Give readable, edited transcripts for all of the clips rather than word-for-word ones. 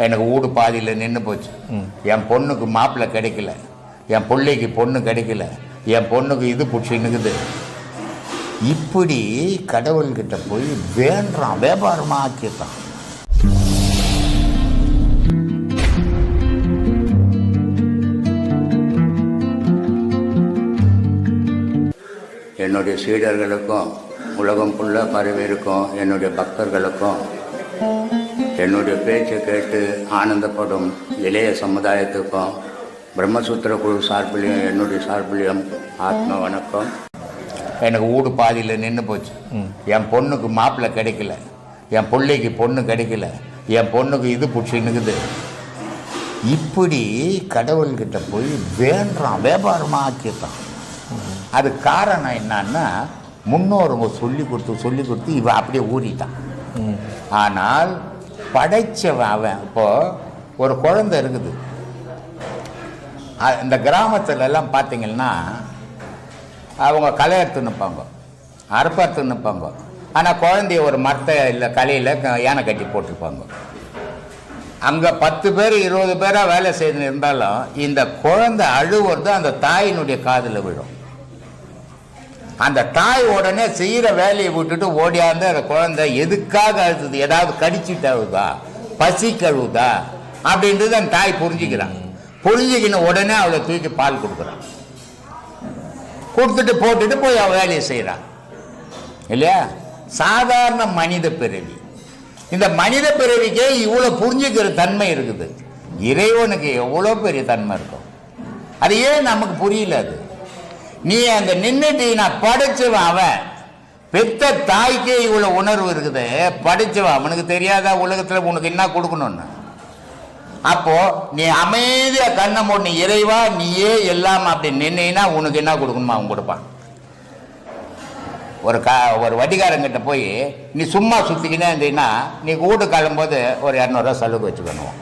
எனக்கு வீடு பாதியில் நின்று போச்சு. என் பொண்ணுக்கு மாப்பிள்ளை கிடைக்கல, என் பிள்ளைக்கு பொண்ணு கிடைக்கல, என் பொண்ணுக்கு இது பிடிச்சின்னுக்குது. இப்படி கடவுள்கிட்ட போய் வேண்டாம், வியாபாரமாக ஆக்கிட்டான். என்னுடைய சீடர்களுக்கும் உலகம் ஃபுல்லாக பரவி இருக்கும் என்னுடைய பக்தர்களுக்கும் என்னுடைய பேச்சை கேட்டு ஆனந்தப்படும் இளைய சமுதாயத்துக்கும் பிரம்மசூத்திர குழு சார்பிலையும் என்னுடைய சார்பிலையும் ஆத்ம வணக்கம். எனக்கு வீடு பாதியில் நின்று போச்சு. என் பொண்ணுக்கு மாப்பிள்ளை கிடைக்கல, என் பிள்ளைக்கு பொண்ணு கிடைக்கல, என் பொண்ணுக்கு இது பிடிச்சின்னுக்குது. இப்படி கடவுள்கிட்ட போய் வேண்டாம், வியாபாரமாக ஆக்கிட்டான். அது காரணம் என்னன்னா, முன்னோருங்க சொல்லி கொடுத்து இவன் அப்படியே ஊறிட்டான். ஆனால் படைச்சவன் அவன். இப்போ ஒரு குழந்தை இருக்குது, இந்த கிராமத்துல எல்லாம் பார்த்தீங்கன்னா அவங்க களை எடுத்து நிற்பாங்க, அறுப்பறுத்து நிற்பாங்க. ஆனால் குழந்தைய ஒரு மரத்தை இல்லை கலையில் யானை கட்டி போட்டிருப்பாங்க. அங்கே 10 பேர் 20 பேராக வேலை செய்து இருந்தாலும் இந்த குழந்தை அழுவுறது அந்த தாயினுடைய காதில் விழும். அந்த தாய் உடனே செய்கிற வேலையை விட்டுட்டு ஓடியாந்து அந்த குழந்தை எதுக்காக அழுது, ஏதாவது கடிச்சிட்டு அழுதா, பசி கழுவுதா அப்படின்றது அந்த தாய் புரிஞ்சுக்கிறான். புரிஞ்சுக்கின உடனே அவளை தூக்கி பால் கொடுக்குறான். கொடுத்துட்டு போட்டுட்டு போய் அவள் வேலையை செய்கிறான் இல்லையா? சாதாரண மனித பிறவி. இந்த மனித பிறவிக்கே இவ்வளோ புரிஞ்சுக்கிற தன்மை இருக்குது. இறைவனுக்கு எவ்வளோ பெரிய தன்மை இருக்கும். அது ஏன் நமக்கு புரியல? அது நீ அங்கே நின்றுட்டு நான் படைச்சவன், அவன் பெத்த தாய்க்கே இவ்வளோ உணர்வு இருக்குது. படைச்சவன் அவனுக்கு தெரியாதா உலகத்தில் உனக்கு என்ன கொடுக்கணும்னு? அப்போ நீ அமைதியா கண்ணை மூடி இறைவா நீயே எல்லாம் அப்படி நின்னா உனக்கு என்ன கொடுக்கணுமா அவன் கொடுப்பான். ஒரு வட்டிக்காரங்கிட்ட போய் நீ சும்மா சுத்திக்கினே இருந்தீங்கன்னா நீ வீட்டு கிளம்பும்போது ஒரு 200 ரூபா செலவுக்கு வச்சுக்கணும்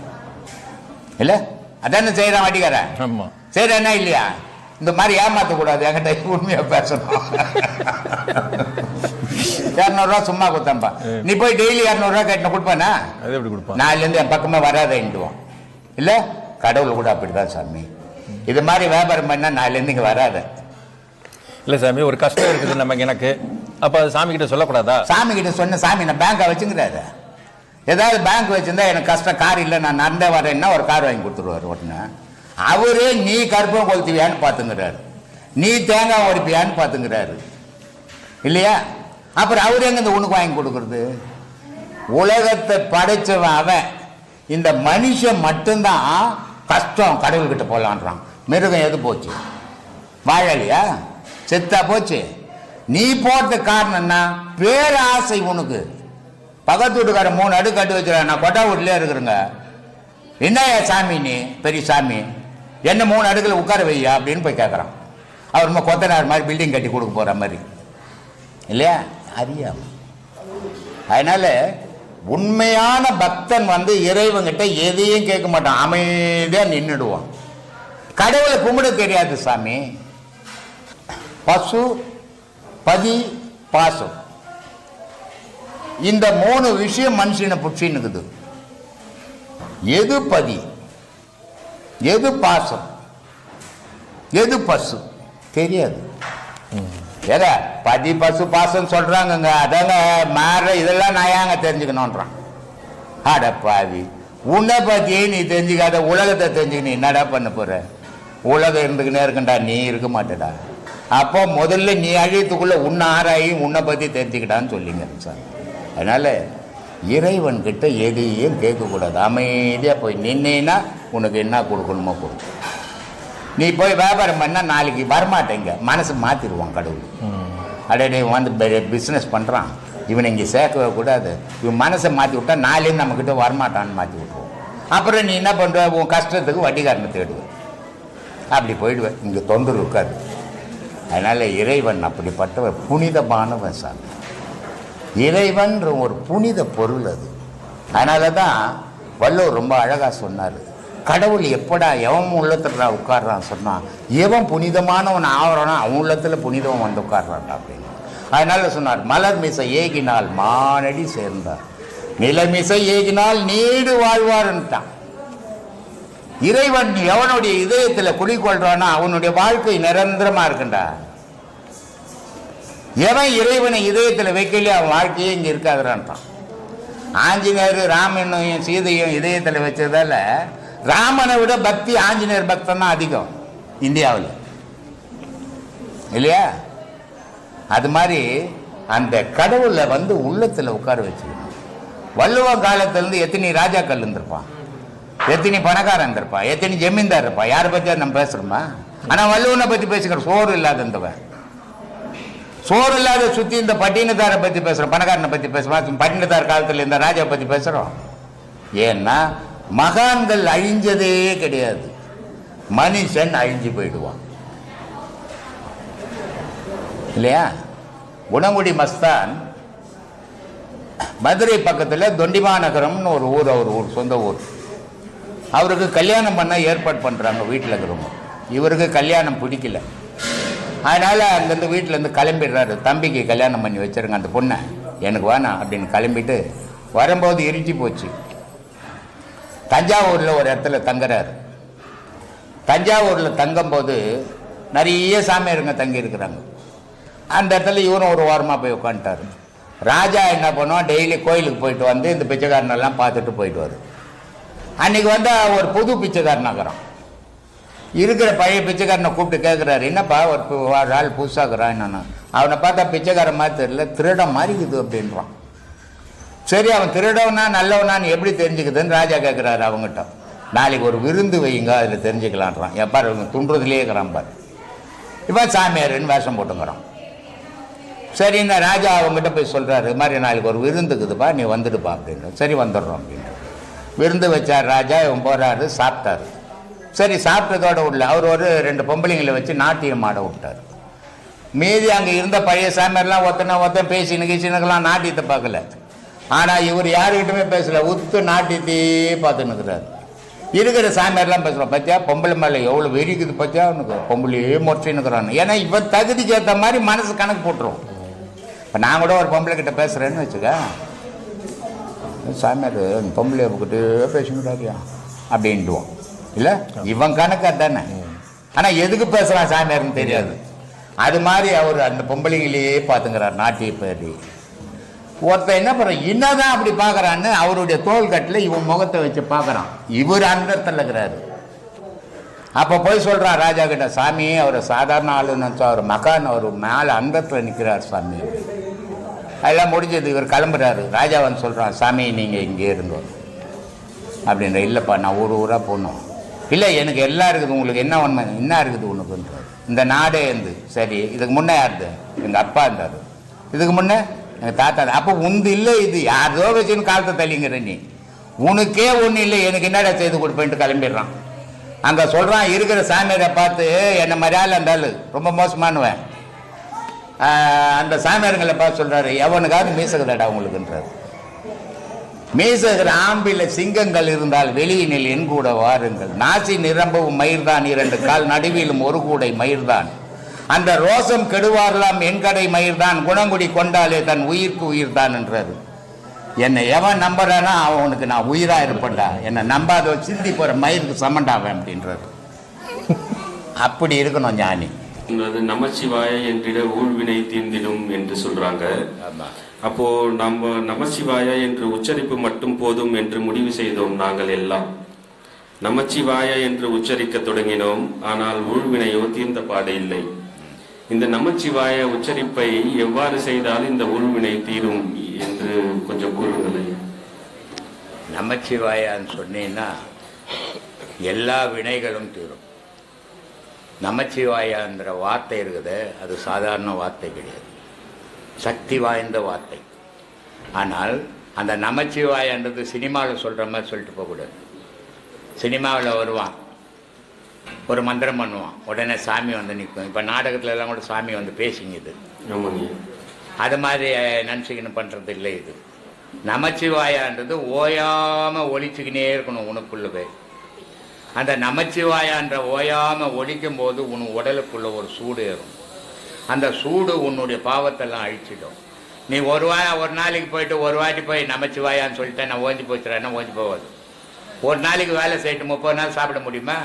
இல்லை? அதான செய்யறான் வட்டிக்காரன். செய்யறா இல்லையா? இந்த மாதிரி ஏமாற்றக்கூடாது, என்கிட்ட உண்மையா பேசணும். 200 ரூபா சும்மா கொடுத்தாம்பா. நீ போய் டெய்லி 200 ரூபா கேட்டு கொடுப்பானா? நாலுலேருந்து என் பக்கமே வராதேன்டுவோம் இல்லை? கடவுள் கூட அப்படிதான் சாமி. இது மாதிரி வியாபாரம் பண்ணா நாலுலேருந்து இங்கே வராத. இல்லை சாமி, ஒரு கஷ்டம் இருக்குது நமக்கு, எனக்கு. அப்போ அது சாமி கிட்ட சொல்லக்கூடாதா? சாமி கிட்ட சொன்ன சாமி நான் பேங்கை வச்சுங்கிறாரு. ஏதாவது பேங்க் வச்சிருந்தா எனக்கு கஷ்டம், கார் இல்லை நான் நடந்தே வரேன்னா ஒரு கார் வாங்கி கொடுத்துருவாரு உடனே. அவரே நீ கருப்பம் கொளுத்துவியான்னு பார்த்துங்கிறாரு, நீ தேங்காய் உடைப்பியான்னு பார்த்துங்கிறாரு இல்லையா? அப்புறம் அவரு எங்க இந்த உனக்கு வாங்கி கொடுக்கறது? உலகத்தை படைச்சவன் அவன். இந்த மனுஷன் மட்டும்தான் கஷ்டம் கடவுள்கிட்ட போலான்றான். மிருகம் எது போச்சு? வாழலையா? செத்தா போச்சு. நீ போட்ட காரணம்னா பேராசை. உனக்கு பக்கத்து வீட்டுக்கார 3 அடுக்கு கட்டி வச்சுருக்க, நான் கொட்டா வீட்லயே இருக்கிறேங்க, என்னையா சாமி நீ பெரிய சாமி, என்ன 3 அடுக்கில் உட்கார வையா அப்படின்னு போய் கேட்குறான். அவர் கொத்தனார் மாதிரி பில்டிங் கட்டி கொடுக்க போகிற மாதிரி இல்லையா? அறியாம. அதனால உண்மையான பக்தன் இறைவங்கிட்ட எதையும் கேட்க மாட்டான், அமைதியா நின்றுடுவான். கடவுளை கும்பிட தெரியாது சாமி. பசு, பதி, பாசம், இந்த 3 விஷயம் மனுஷனை புடிச்சுன்னுக்குது. எது பதி, எது பாசம், எது பசு தெரியாது. ஏதா பதி பசு பாசம் சொல்றாங்க, அதாங்க மாற, இதெல்லாம் நான் ஏங்க தெரிஞ்சுக்கணும்ன்றான். அடப்பாவி, உன்னை பத்தியே நீ தெரிஞ்சுக்காத உலகத்தை தெரிஞ்சுக்க நீ என்னடா பண்ண போற? உலகம் இருந்துக்கினே இருக்குண்டா, நீ இருக்க மாட்டடா. அப்போ முதல்ல நீ அழியத்துக்குள்ள உன்னை ஆராயும் உன்னை பத்தி தெரிஞ்சுக்கிட்டான்னு சொல்லிங்க சார். அதனால இறைவன்கிட்ட எதையும் கேட்கக்கூடாது. அமைதியா போய் நின்னா உனக்கு என்ன கொடுக்கணுமோ கொடு. நீ போய் வியாபாரம் பண்ணா நாளைக்கு வரமாட்டேங்க, மனசு மாத்திடுவான் கடவுள். அடே பிஸ்னஸ் பண்றான், இவனை இங்கே சேர்க்கவே கூடாது, இவன் மனசை மாற்றி விட்டா நாளையும் நம்மக்கிட்ட வரமாட்டான்னு மாற்றி விட்டுருவோம். அப்புறம் நீ என்ன பண்ணுவ? உன் கஷ்டத்துக்கு வட்டிக்காரனை தேடுவேன், அப்படி போயிடுவேன். இங்கே தொந்தரவு இருக்காது. அதனால இறைவன் அப்படிப்பட்டவர், புனிதமானவன் சாமி. இறைவன்ற ஒரு புனித பொருள் அது. அதனால தான் வள்ளுவர் ரொம்ப அழகாக சொன்னார், கடவுள் எப்படா எவன் உள்ளத்துல உட்கார்றான் சொன்னான், எவன் புனிதமானவன் ஆகிறானோ அவன் உள்ளத்தில் புனிதவன் உட்கார்றான் அப்படின்னு. அதனால சொன்னார், மலர் மிசை ஏகினால் மானடி சேர்ந்தார், நிலமிசை ஏகினால் நீடு வாழ்வார்ன்ட்டான். இறைவன் எவனுடைய இதயத்தில் குடிக்கொள்றானா அவனுடைய வாழ்க்கை நிரந்தரமா இருக்குண்டா. எவன் இறைவனை இதயத்தில் வைக்கலையே அவன் வாழ்க்கையே இங்க இருக்காதுறான்ட்டான். ஆஞ்சநேயர் ராமனையும் சீதையும் இதயத்தில் வச்சதால ராமனை விட பக்தி ஆஞ்சநேயர் பக்தன் தான் அதிகம் இந்தியாவில், இல்லையா? அது மாதிரி அந்த கடவுளை உள்ளத்தில் உட்கார வச்சுக்கணும். வள்ளுவ காலத்திலிருந்து எத்தனை ராஜாக்கள் இருந்திருப்பான், எத்தனை பணக்காரன் இருந்திருப்பான், எத்தனை ஜமீன்தார் இருப்பான். யாரை பற்றி நம்ம பேசுறோமா? ஆனா வள்ளுவனை பற்றி பேசுகிற சோறு இல்லாதவன், சோறு இல்லாத சுத்தி இந்த பட்டினத்தாரை பற்றி பேசுறோம், பணக்காரனை பற்றி பேசுறோம், பட்டினத்தார் காலத்தில் இந்த ராஜா பற்றி பேசுறோம். ஏன்னா மகான்கள் அழிஞ்சதே கிடையாது, மனுஷன் அழிஞ்சு போயிடுவான், இல்லையா? குணங்குடி மஸ்தான் மதுரை பக்கத்தில் தொண்டிமாநகரம்னு ஒரு ஊர், அவர் ஊர் சொந்த ஊர். அவருக்கு கல்யாணம் பண்ண ஏற்பாடு பண்ணுறாங்க வீட்டில் இருக்கிறவங்க. இவருக்கு கல்யாணம் பிடிக்கல, அதனால் அங்கேருந்து வீட்டிலேருந்து கிளம்பிடுறாரு. தம்பிக்கு கல்யாணம் பண்ணி வச்சுருங்க அந்த பொண்ணை, எனக்கு வேணாம் அப்படின்னு கிளம்பிட்டு வரும்போது இருட்டி போச்சு. தஞ்சாவூரில் ஒரு இடத்துல தங்குறாரு. தஞ்சாவூரில் தங்கும்போது நிறைய சாமியாருங்க தங்கி இருக்கிறாங்க. அந்த இடத்துல இவரும் ஒரு வாரமாக போய் உட்காந்துட்டாரு. ராஜா என்ன பண்ணுவான், டெய்லி கோயிலுக்கு போயிட்டு வந்து இந்த பிச்சைக்காரனெல்லாம் பார்த்துட்டு போயிட்டு அன்னைக்கு ஒரு புது பிச்சைக்காரனாகிறான். இருக்கிற பழைய பிச்சைக்காரனை கூப்பிட்டு கேட்குறாரு, என்னப்பா ஒரு ஆள் புதுசாகிறான் என்னன்னா. அவனை பார்த்தா பிச்சைக்காரன் மாதிரி தெரியல, திருடம் மாதிரி இருக்குது அப்படின்றான். சரி, அவன் திருடவனா நல்லவனான்னு எப்படி தெரிஞ்சுக்குதுன்னு ராஜா கேட்குறாரு அவங்ககிட்ட. நாளைக்கு ஒரு விருந்து வையுங்க, அதில் தெரிஞ்சுக்கலான்றான். எப்பாரு இவங்க துண்டுறதுலேயே இருக்கிறான் பாரு. இப்போ சாமியாருன்னு வேஷம் போட்டுங்கிறான். சரி, இந்த ராஜா அவங்ககிட்ட போய் சொல்கிறாரு, இது மாதிரி நாளைக்கு ஒரு விருந்துக்குதுப்பா, நீ வந்துடுப்பா அப்படின்னு. சரி வந்துடுறோம் அப்படின்னு விருந்து வச்சார் ராஜா. இவன் போகிறாரு, சாப்பிட்டாரு. சரி, சாப்பிட்டதோட உள்ள அவர் ஒரு 2 பொம்பளைங்களை வச்சு நாட்டியம் ஆட விட்டார். மீதி அங்கே இருந்த பழைய சாமியார்லாம் ஒருத்தன் பேசினுக்கலாம், நாட்டியத்தை பார்க்கல. ஆனால் இவர் யாருக்கிட்டுமே பேசல, உத்து நாட்டியத்தையே பார்த்துன்னு இருக்கிறார். இருக்கிற சாமியார்லாம் பேசுகிறோம், பத்தியா பொம்பளை மேலே எவ்வளோ வெறிக்குது பத்தியா, அவனுக்கு பொம்பளையே முறைச்சின்னுக்குறான்னு. ஏன்னா இவன் தகுதிக்கு ஏற்ற மாதிரி மனசு கணக்கு போட்டுரும். இப்போ நான் கூட ஒரு பொம்பளை கிட்ட பேசுகிறேன்னு வச்சுக்க, சாமியார் பொம்பளை கிட்டே பேசினுடாரியா அப்படின்ட்டுவோம். இல்லை, இவன் கணக்கு தானே. ஆனால் எதுக்கு பேசுகிறான் சாமியார்னு தெரியாது. அது மாதிரி அவர் அந்த பொம்பளைங்களையே பார்த்துங்கிறார் நாட்டிய பேரி. ஒருத்தர் என்ன பண்ணுற, என்னதான் அப்படி பார்க்குறான்னு அவருடைய தோல் கட்டில் இவன் முகத்தை வச்சு பார்க்குறான். இவர் அந்தத்தில் இருக்கிறாரு. அப்போ போய் சொல்கிறான் ராஜா கிட்ட, சாமி அவரை சாதாரண ஆளுன்னு நினச்சா அவர் மகான், அவர் மேலே அந்தத்தில் நிற்கிறார் சாமி. அதெல்லாம் முடிஞ்சது, இவர் கிளம்புறாரு. ராஜா வந்து சொல்கிறான், சாமி நீங்கள் இங்கே இருங்க அப்படின்ற. இல்லைப்பா நான் ஊராக போகணும். இல்லை, எனக்கு எல்லாம் இருக்குது, உங்களுக்கு என்ன உண்மை என்ன இருக்குது உனக்குன்றார். இந்த நாடே இருந்து. சரி, இதுக்கு முன்னே யாருது? எங்கள் அப்பா இருந்தார். இதுக்கு முன்னே எங்கள் தாத்தா. அப்போ உந்து இல்லை, இது யாரோ வச்சுன்னு காலத்தை தள்ளிங்கிற நீ, உனக்கே ஒன்றும் இல்லை, எனக்கு என்னடா செய்து கொடுப்பேன்ட்டு கிளம்பிடுறான். அங்கே சொல்கிறான் இருக்கிற சாமியாரை பார்த்து, என்னை மாதிரியால் இருந்தாலும் ரொம்ப மோசமானுவேன். அந்த சாமியாருங்களை பார்த்து சொல்கிறாரு, எவனுக்காவது மீசகுதாடா உங்களுக்குன்றார். மீசகிற ஆம்பில சிங்கங்கள் இருந்தால் வெளியினில் என் கூட வாருங்கள். நாசி நிரம்பவும் மயிர்தான், 2 கால் நடுவிலும் ஒரு கூடை மயிர்தான். அந்த ரோசம் கெடுவாரலாம் என் கடை மயிர்தான். குணங்குடி கொண்டாலே தன் உயிர்க்கு உயிர்தான் என்றாரு. என்னை எவன் நம்புறானா அவனுக்கு நான் உயிரா இருப்பேன்டா, என்னை நம்பாத சிந்தி போற மயிருக்கு சமண்டாவேன் அப்படின்றாரு. அப்படி இருக்கணும் ஞானி. நமச்சிவாய என்றிட ஊழ்வினை தீர்ந்திடும் என்று சொல்றாங்க. அப்போ நம்ம நமச்சிவாய என்று உச்சரிப்பு மட்டும் போதும் என்று முடிவு செய்தோம். நாங்கள் எல்லாம் நமச்சிவாய என்று உச்சரிக்க தொடங்கினோம். ஆனால் ஊழ்வினையோ தீர்ந்த பாடு இல்லை. இந்த நமச்சிவாய உச்சரிப்பை எவ்வாறு செய்தால் இந்த ஊழ்வினை தீரும் என்று கொஞ்சம் கூறுங்களேன். நமச்சிவாயான்னு சொன்னீங்கன்னா எல்லா வினைகளும் தீரும். நமச்சிவாயான்ற வார்த்தை இருக்குது, அது சாதாரண வார்த்தை கிடையாது, சக்தி வாய்ந்த வார்த்தை. ஆனால் அந்த நமச்சிவாயன்றது சினிமாவில் சொல்கிற மாதிரி சொல்லிட்டு போகக்கூடாது. சினிமாவில் வருவான், ஒரு மந்திரம் பண்ணுவான், உடனே சாமி வந்து நிற்கும். இப்போ நாடகத்துல எல்லாம் கூட சாமி வந்து பேசிங்குது. அது மாதிரி நினச்சிக்கின்னு பண்ணுறது இல்லை. இது நமச்சிவாயான்றது ஓயாமல் ஒழிச்சுக்கினே இருக்கணும் உனக்குள்ள போய். அந்த நமச்சிவாயான்ற ஓயாமல் ஒழிக்கும் போது உன் உடலுக்குள்ள ஒரு சூடு ஏறும். அந்த சூடு உன்னுடைய பாவத்தெல்லாம் அழிச்சிடும். நீ ஒரு நாளைக்கு போயிட்டு ஒரு வாட்டி போய் நமச்சிவாயான்னு சொல்லிட்டேன் நான் ஓஞ்சி போச்சுறேன்னா ஓஞ்சி போகாது. ஒரு நாளைக்கு வேலை செய்யிட்டு 30 நாள் சாப்பிட முடியுமா?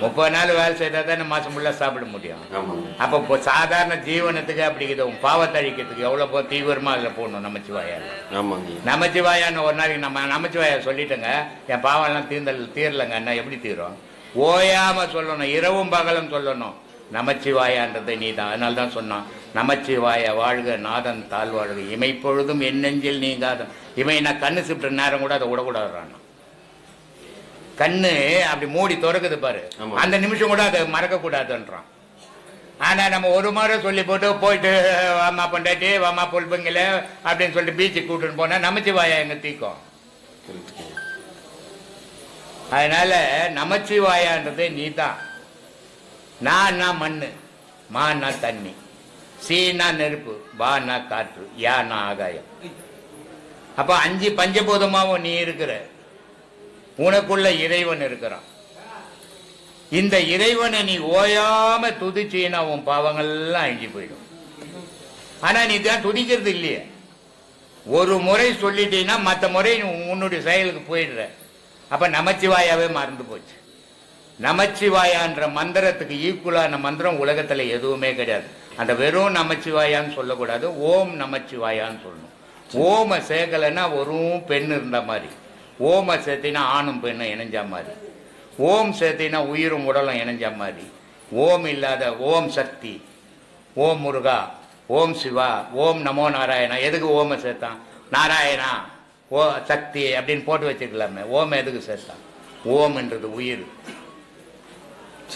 30 நாள் வேலை செய்தால் தானே மாதம் ஃபுல்லாக சாப்பிட முடியும். அப்போ இப்போ சாதாரண ஜீவனத்துக்கு அப்படிங்குது பாவத்தை அழிக்கிறதுக்கு எவ்வளோ தீவிரமாக அதில் போடணும் நமச்சிவாயா. நமச்சிவாயான்னு ஒரு நாளைக்கு நம்ம நமச்சிவாயா சொல்லிட்டேங்க என் பாவம்லாம் தீரலைங்க என்ன எப்படி தீரும்? ஓயாமல் சொல்லணும், இரவும் பகலும் சொல்லணும் நமச்சிவாயான்றதை நீ தான். அதனால தான் சொன்னான் நமச்சிவாய வாழ்க நாதன் தாழ்வாழ்க இமைப்பொழுதும் என் நெஞ்சில் நீங்காத. இமை நான் கண்ணு சிப்பிட்ட நேரம் கூட அதை விடக்கூடாதுறான். கண்ணு அப்படி மூடி திறக்குது பாரு, அந்த நிமிஷம் கூட அதை மறக்கக்கூடாதுன்றான். ஆனால் நம்ம ஒரு முறை சொல்லி போயிட்டு வாமா பொண்டாட்டி வாமா பொல்புங்கள அப்படின்னு சொல்லிட்டு பீச்சுக்கு கூட்டுன்னு போனால் நமச்சிவாயா எங்க தீக்கும். அதனால நமச்சிவாயான்றது நீ தான். நான்னா மண்ணு, மான்னா தண்ணி, சீனா நெருப்பு, பானா காற்று, யானா ஆகாயம். அப்ப 5 பஞ்சபூதமாவும் நீ இருக்கிற. உனக்குள்ள இறைவன் இருக்கிறான். இந்த இறைவனை நீ ஓயாம துதிச்சீன்னா உன் பாவங்கள்லாம் அழிஞ்சு போயிடும். ஆனா நீ தான் துதிக்கிறது இல்லையே. ஒரு முறை சொல்லிட்டீங்கன்னா மற்ற முறை உன்னுடைய செயலுக்கு போயிடுற. அப்ப நமச்சிவாயாவே மறந்து போச்சு. நமச்சிவாயான்ற மந்திரத்துக்கு ஈக்குவலான மந்திரம் உலகத்துல எதுவுமே கிடையாது. அந்த வெறும் நமச்சிவாயான்னு சொல்லக்கூடாது, ஓம் நமச்சிவாயான்னு சொல்லணும். ஓம சேர்க்கலைன்னா வெறும் பெண் இருந்த மாதிரி, ஓம சேர்த்தினா ஆணும் பெண்ணும் இணைஞ்ச மாதிரி, ஓம் சேர்த்தினா உயிரும் உடலும் இணைஞ்ச மாதிரி, ஓம் இல்லாத ஓம் சக்தி, ஓம் முருகா, ஓம் சிவா, ஓம் நமோ நாராயணா. எதுக்கு ஓம சேர்த்தான்? நாராயணா ஓ சக்தி அப்படின்னு போட்டு வச்சுக்கலாமே. ஓம் எதுக்கு சேர்த்தான்? ஓம்ன்றது உயிர்.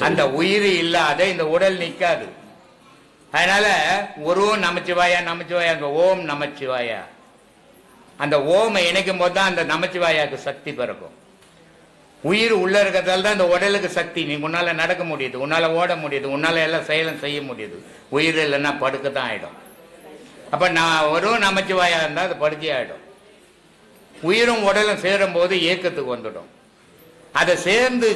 அந்த உயிர் இல்லாத இந்த உடல் நிற்காது. அதனால ஒரு நமச்சிவாயா நமச்சிவாயா, ஓம் நமச்சிவாயா. அந்த ஓமை இணைக்கும் போது தான் அந்த நமச்சிவாயாவுக்கு சக்தி பிறக்கும். உயிர் உள்ள இருக்கிறதால தான் இந்த உடலுக்கு சக்தி. நீ உன்னால நடக்க முடியுது, உன்னால ஓட முடியுது, உன்னால எல்லாம் செயலும் செய்ய முடியுது. உயிர் இல்லைன்னா படுக்க தான் ஆயிடும். அப்ப நான் ஒரு நமச்சிவாயா இருந்தா அது படுக்கே ஆயிடும். உயிரும் உடலும் சேரும் போது இயக்கத்துக்கு வந்துடும். அதை சேர்ந்து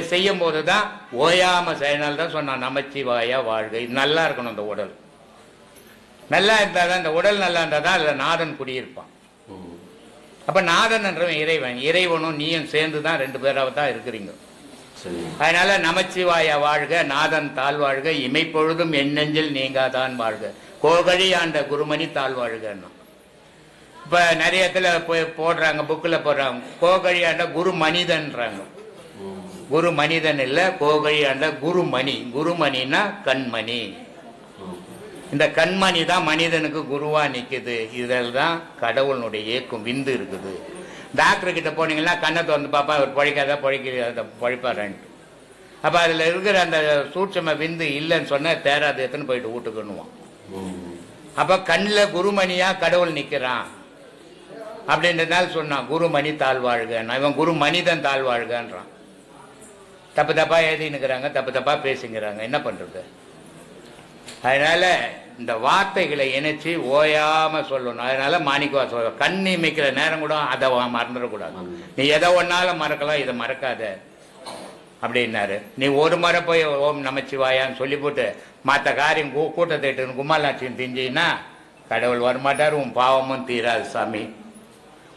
செய்யும் போது தான் ஓயாம செய்யனால தான் சொன்னான் நமச்சிவாயா வாழ்க. இது நல்லா இருக்கணும். இந்த உடல் நல்லா இருந்தாதான், இந்த உடல் நல்லா இருந்தால் தான் அதில் நாதன் குடியிருப்பான். அப்ப நாதன் என்றவன் இறைவன், இறைவனும் நீயும் சேர்ந்து தான் 2 பேராக தான் இருக்கிறீங்க. அதனால நமச்சிவாயா வாழ்க நாதன் தாழ்வாழ்க இமைப்பொழுதும் என் நெஞ்சில் நீங்காதான் வாழ்க கோகழி ஆண்ட குருமணி தாழ்வாழ்கன்னா. இப்ப நிறைய இடத்துல போடுறாங்க, புக்கில் போடுறாங்க கோகழி ஆண்ட குரு மனிதன்றாங்க. குரு மனிதன் இல்ல, கோகழி ஆண்ட குருமணி. குருமணின்னா கண்மணி. இந்த கண்மணி தான் மனிதனுக்கு குருவா நிக்குது. இதில் தான் கடவுளுடைய இயக்கம் விந்து இருக்குது. டாக்டர் கிட்ட போனீங்கன்னா கண்ணை திறந்து பாப்பா அவர் பழிக்காத பழிப்பாரான்ட்டு. அப்ப அதுல இருக்கிற அந்த சூட்சம விந்து இல்லைன்னு சொன்ன தேராது எத்தனை போயிட்டு வீட்டுக்குன்னுவான். அப்ப கண்ணில் குருமணியா கடவுள் நிக்கிறான் அப்படின்றதுனால சொன்னான் குருமணி தாழ்வாழ்க. இவன் குரு மனிதன் தாழ்வாழ்கன்றான். தப்பு தப்பா எழுதினுக்கிறாங்க, தப்பு தப்பா பேசுங்கிறாங்க. என்ன பண்றது? அதனால இந்த வார்த்தைகளை இணைச்சி ஓயாம சொல்லணும். அதனால மாணிக்கவா சொல்ற கண் இமைக்கிற நேரம் கூட அதை மறந்துடக்கூடாது. நீ எதை ஒன்னாலும் மறக்கலாம், இதை மறக்காத அப்படின்னாரு. நீ ஒரு முறை போய் ஓம் நமச்சிவாயான்னு சொல்லி போட்டு மற்ற காரியம் கூட்டத்தை கும்மாலாட்சியும் தெரிஞ்சின்னா கடவுள் வரமாட்டார். உன் பாவமும் தீராது சாமி.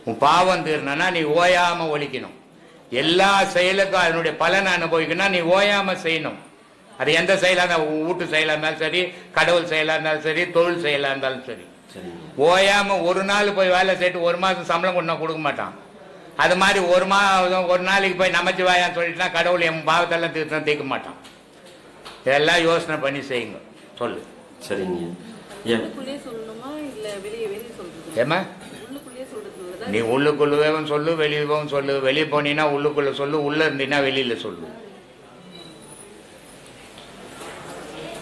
உன் பாவம் தீரணும்னா நீ ஓயாம ஒழிக்கணும். எல்லா செயலுக்கும் அதனுடைய பலனை அனுபவிக்கணும்னா நீ ஓயாம செய்யணும். அது எந்த செயலா இருந்தாலும், வீட்டு செயலா இருந்தாலும் சரி, கடவுள் செயலா இருந்தாலும் சரி, தொழில் செயலா இருந்தாலும் சரி, ஓயாம ஒரு நாள் போய் வேலை செய்யிட்டு 1 மாதம் சம்பளம் கொண்டு கொடுக்க மாட்டான். அது மாதிரி ஒரு நாளைக்கு போய் நமச்சிவாயான்னு சொல்லிட்டுனா கடவுள் என் பாவத்தெல்லாம் தீர்க்க மாட்டான். இதெல்லாம் யோசனை பண்ணி செய்யுங்க. சொல்லு. சரிங்க. ஏமா நீ உள்ளுக்குள்ளவேவும் சொல்லு, வெளியவும் சொல்லு. வெளியே போனீங்கன்னா உள்ளுக்குள்ள சொல்லு, உள்ள இருந்தீங்கன்னா வெளியில சொல்லு.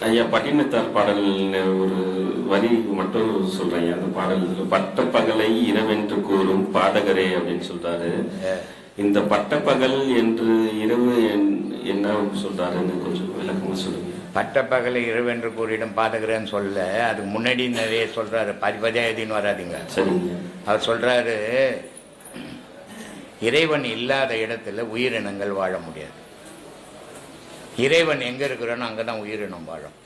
ஐயா பட்டினத்தார் பாடல் ஒரு வரி மட்டும் சொல்றேன். அந்த பாடல் பட்டப்பகலை இரவென்று கூறும் பாதகரே அப்படின்னு சொல்றாரு. இந்த பட்டப்பகல் என்று இரவு என்ன சொல்றாருன்னு கொஞ்சம் விளக்கமா சொல்லுங்க. பட்டப்பகலை இரவென்று கூறிடும் பாதகரேன்னு சொல்ல, அதுக்கு முன்னாடி நிறைய சொல்றாரு. பதிபதியா எழுதின்னு வராதிங்க. சரிங்க. அவர் சொல்றாரு இறைவன் இல்லாத இடத்துல உயிரினங்கள் வாழ முடியாது. இறைவன் எங்க இருக்கிறோன்னு அங்கதான் உயிரினம் வாழும்.